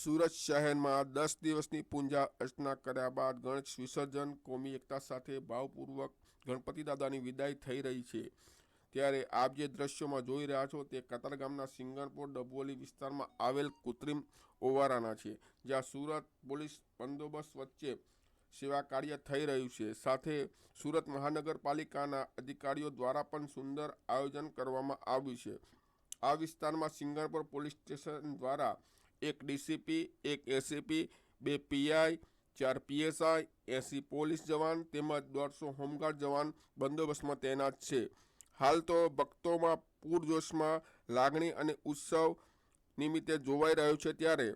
સુરત શહેરમાં 10 દિવસની પૂજા અર્ચના કર્યા બાદ ગણેશ વિસર્જન, કોમી એકતા સાથે ભાવપૂર્વક ગણપતિ દાદાની વિદાય થઈ રહી છે। ત્યારે આપ જે દ્રશ્યોમાં જોઈ રહ્યા છો તે કતારગામના સિંગણપોર ડભોલી વિસ્તારમાં આવેલ કૃત્રિમ ઓવારાના છે, જ્યાં સુરત પોલીસ બંદોબસ્ત વચ્ચે સેવા કાર્ય થઈ રહ્યું છે। સાથે સુરત મહાનગરપાલિકાના અધિકારીઓ દ્વારા પણ સુંદર આયોજન કરવામાં આવ્યું છે। આ વિસ્તારમાં સિંગણપોર પોલીસ સ્ટેશન દ્વારા એક ડીસીપી, એક એસીપી, 2 પીઆઈ, 4 પીએસઆઈ, 80 પોલીસ જવાન તેમજ 150 હોમગાર્ડ જવાન બંદોબસ્તમાં તૈનાત છે। હાલ તો ભક્તોમાં પૂરજોશમાં લાગણી અને ઉત્સવ નિમિત્તે જોવાઈ રહ્યો છે, ત્યારે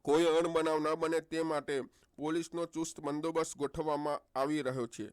કોઈ અણબનાવ ન બને તે માટે પોલીસનો ચુસ્ત બંદોબસ્ત ગોઠવવામાં આવી રહ્યો છે।